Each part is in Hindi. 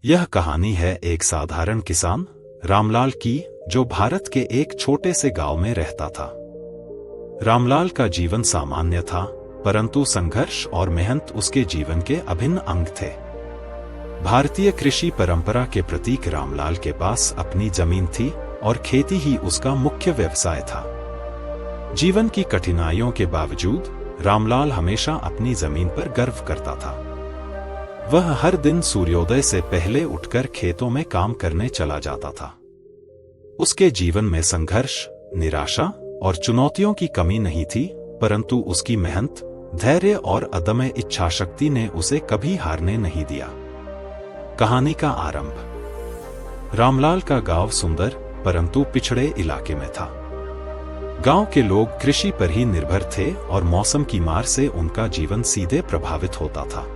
यह कहानी है एक साधारण किसान रामलाल की, जो भारत के एक छोटे से गांव में रहता था। रामलाल का जीवन सामान्य था, परंतु संघर्ष और मेहनत उसके जीवन के अभिन्न अंग थे। भारतीय कृषि परंपरा के प्रतीक रामलाल के पास अपनी जमीन थी और खेती ही उसका मुख्य व्यवसाय था। जीवन की कठिनाइयों के बावजूद रामलाल हमेशा अपनी जमीन पर गर्व करता था। वह हर दिन सूर्योदय से पहले उठकर खेतों में काम करने चला जाता था। उसके जीवन में संघर्ष, निराशा और चुनौतियों की कमी नहीं थी, परंतु उसकी मेहनत, धैर्य और अदम्य इच्छाशक्ति ने उसे कभी हारने नहीं दिया। कहानी का आरंभ। रामलाल का गांव सुंदर परंतु पिछड़े इलाके में था। गांव के लोग कृषि पर ही निर्भर थे और मौसम की मार से उनका जीवन सीधे प्रभावित होता था।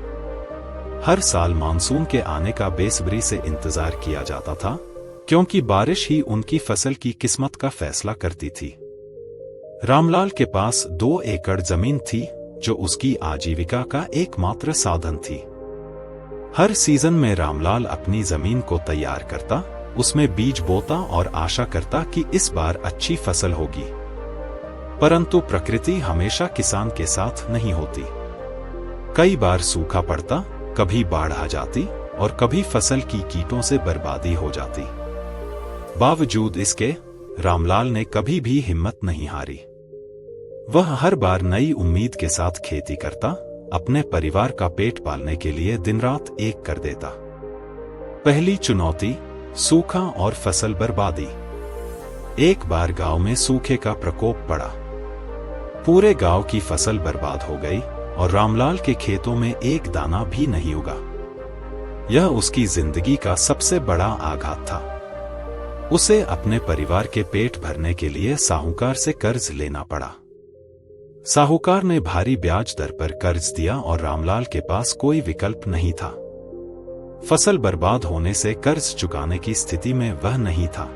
हर साल मानसून के आने का बेसब्री से इंतजार किया जाता था, क्योंकि बारिश ही उनकी फसल की किस्मत का फैसला करती थी। रामलाल के पास 2 एकड़ जमीन थी, जो उसकी आजीविका का एकमात्र साधन थी। हर सीजन में रामलाल अपनी जमीन को तैयार करता, उसमें बीज बोता और आशा करता कि इस बार अच्छी फसल होगी। परंतु प्रकृति हमेशा किसान के साथ नहीं होती। कई बार सूखा पड़ता, कभी बाढ़ आ जाती और कभी फसल की कीटों से बर्बादी हो जाती। बावजूद इसके रामलाल ने कभी भी हिम्मत नहीं हारी। वह हर बार नई उम्मीद के साथ खेती करता, अपने परिवार का पेट पालने के लिए दिन रात एक कर देता। पहली चुनौती, सूखा और फसल बर्बादी। एक बार गांव में सूखे का प्रकोप पड़ा। पूरे गांव की फसल बर्बाद हो गई और रामलाल के खेतों में एक दाना भी नहीं उगा। यह उसकी जिंदगी का सबसे बड़ा आघात था। उसे अपने परिवार के पेट भरने के लिए साहूकार से कर्ज लेना पड़ा। साहूकार ने भारी ब्याज दर पर कर्ज दिया और रामलाल के पास कोई विकल्प नहीं था। फसल बर्बाद होने से कर्ज चुकाने की स्थिति में वह नहीं था।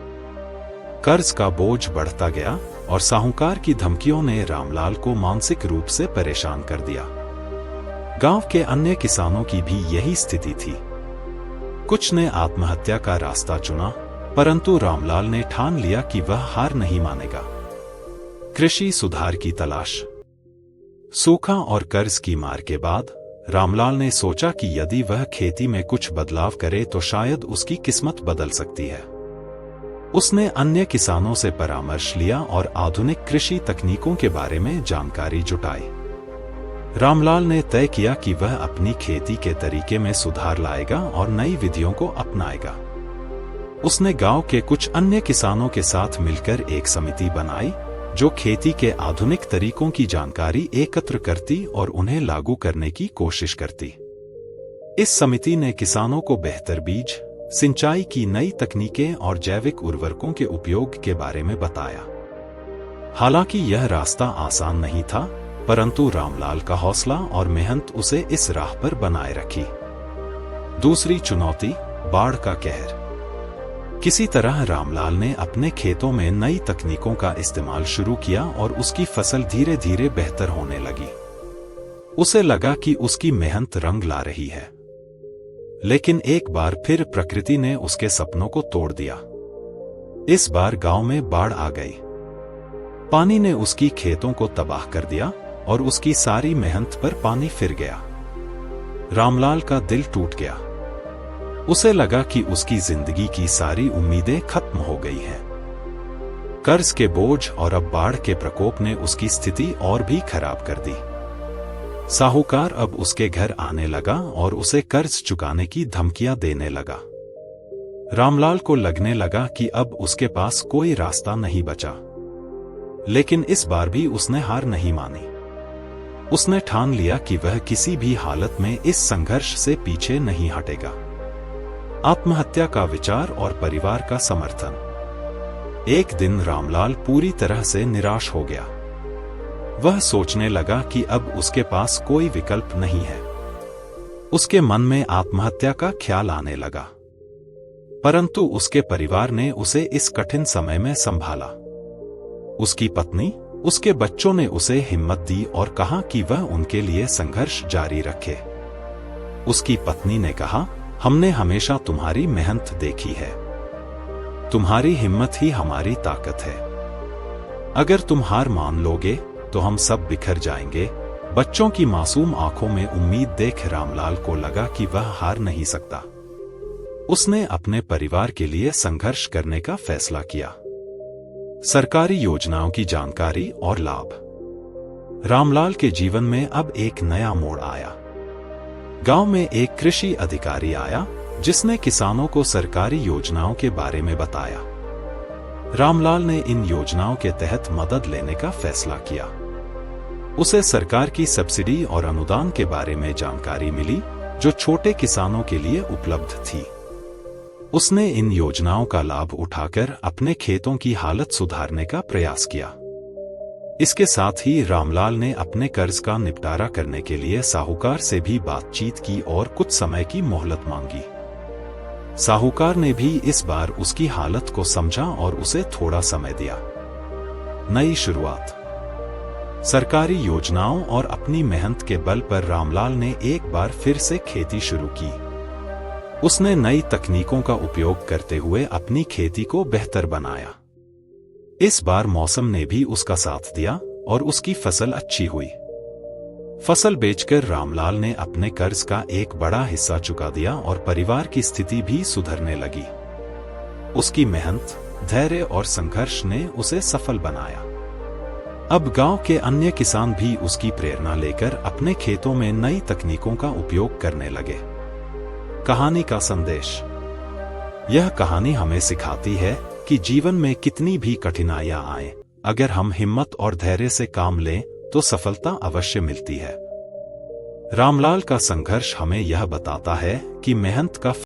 कर्ज का बोझ बढ़ता गया और साहूकार की धमकियों ने रामलाल को मानसिक रूप से परेशान कर दिया। गांव के अन्य किसानों की भी यही स्थिति थी। कुछ ने आत्महत्या का रास्ता चुना, परंतु रामलाल ने ठान लिया कि वह हार नहीं मानेगा। कृषि सुधार की तलाश। सूखा और कर्ज की मार के बाद रामलाल ने सोचा कि यदि वह खेती में कुछ बदलाव करे तो शायद उसकी किस्मत बदल सकती है। उसने अन्य किसानों से परामर्श लिया और आधुनिक कृषि तकनीकों के बारे में जानकारी जुटाई। रामलाल ने तय किया कि वह अपनी खेती के तरीके में सुधार लाएगा और नई विधियों को अपनाएगा। उसने गांव के कुछ अन्य किसानों के साथ मिलकर एक समिति बनाई, जो खेती के आधुनिक तरीकों की जानकारी एकत्र करती और उन्हें लागू करने की कोशिश करती। इस समिति ने किसानों को बेहतर बीज, सिंचाई की नई तकनीकें और जैविक उर्वरकों के उपयोग के बारे में बताया। हालांकि यह रास्ता आसान नहीं था, परंतु रामलाल का हौसला और मेहनत उसे इस राह पर बनाए रखी। दूसरी चुनौती, बाढ़ का कहर। किसी तरह रामलाल ने अपने खेतों में नई तकनीकों का इस्तेमाल शुरू किया और उसकी फसल धीरे धीरे बेहतर होने लगी। उसे लगा कि उसकी मेहनत रंग ला रही है। लेकिन एक बार फिर प्रकृति ने उसके सपनों को तोड़ दिया। इस बार गांव में बाढ़ आ गई। पानी ने उसकी खेतों को तबाह कर दिया और उसकी सारी मेहनत पर पानी फिर गया। रामलाल का दिल टूट गया। उसे लगा कि उसकी जिंदगी की सारी उम्मीदें खत्म हो गई हैं। कर्ज के बोझ और अब बाढ़ के प्रकोप ने उसकी स्थिति और भी खराब कर दी। साहूकार अब उसके घर आने लगा और उसे कर्ज चुकाने की धमकियां देने लगा। रामलाल को लगने लगा कि अब उसके पास कोई रास्ता नहीं बचा। लेकिन इस बार भी उसने हार नहीं मानी। उसने ठान लिया कि वह किसी भी हालत में इस संघर्ष से पीछे नहीं हटेगा। आत्महत्या का विचार और परिवार का समर्थन। एक दिन रामलाल पूरी तरह से निराश हो गया। वह सोचने लगा कि अब उसके पास कोई विकल्प नहीं है। उसके मन में आत्महत्या का ख्याल आने लगा। परंतु उसके परिवार ने उसे इस कठिन समय में संभाला। उसकी पत्नी, उसके बच्चों ने उसे हिम्मत दी और कहा कि वह उनके लिए संघर्ष जारी रखे। उसकी पत्नी ने कहा, हमने हमेशा तुम्हारी मेहनत देखी है। तुम्हारी हिम्मत ही हमारी ताकत है। अगर तुम हार मान लोगे तो हम सब बिखर जाएंगे। बच्चों की मासूम आंखों में उम्मीद देख रामलाल को लगा कि वह हार नहीं सकता। उसने अपने परिवार के लिए संघर्ष करने का फैसला किया। सरकारी योजनाओं की जानकारी और लाभ। रामलाल के जीवन में अब एक नया मोड़ आया। गांव में एक कृषि अधिकारी आया जिसने किसानों को सरकारी योजनाओं के बारे में बताया। रामलाल ने इन योजनाओं के तहत मदद लेने का फैसला किया। उसे सरकार की सब्सिडी और अनुदान के बारे में जानकारी मिली जो छोटे किसानों के लिए उपलब्ध थी। उसने इन योजनाओं का लाभ उठाकर अपने खेतों की हालत सुधारने का प्रयास किया। इसके साथ ही रामलाल ने अपने कर्ज का निपटारा करने के लिए साहूकार से भी बातचीत की और कुछ समय की मोहलत मांगी। साहूकार ने भी इस बार उसकी हालत को समझा और उसे थोड़ा समय दिया। नई शुरुआत। सरकारी योजनाओं और अपनी मेहनत के बल पर रामलाल ने एक बार फिर से खेती शुरू की। उसने नई तकनीकों का उपयोग करते हुए अपनी खेती को बेहतर बनाया। इस बार मौसम ने भी उसका साथ दिया और उसकी फसल अच्छी हुई। फसल बेचकर रामलाल ने अपने कर्ज का एक बड़ा हिस्सा चुका दिया और परिवार की स्थिति भी सुधरने लगी। उसकी मेहनत, धैर्य और संघर्ष ने उसे सफल बनाया। अब गांव के अन्य किसान भी उसकी प्रेरणा लेकर अपने खेतों में नई तकनीकों का उपयोग करने लगे। कहानी का संदेश। यह कहानी हमें सिखाती है कि जीवन में कितनी भी कठिनाइयां आए, अगर हम हिम्मत और धैर्य से काम लें तो सफलता अवश्य मिलती है। रामलाल का संघर्ष हमें यह बताता है कि मेहनत का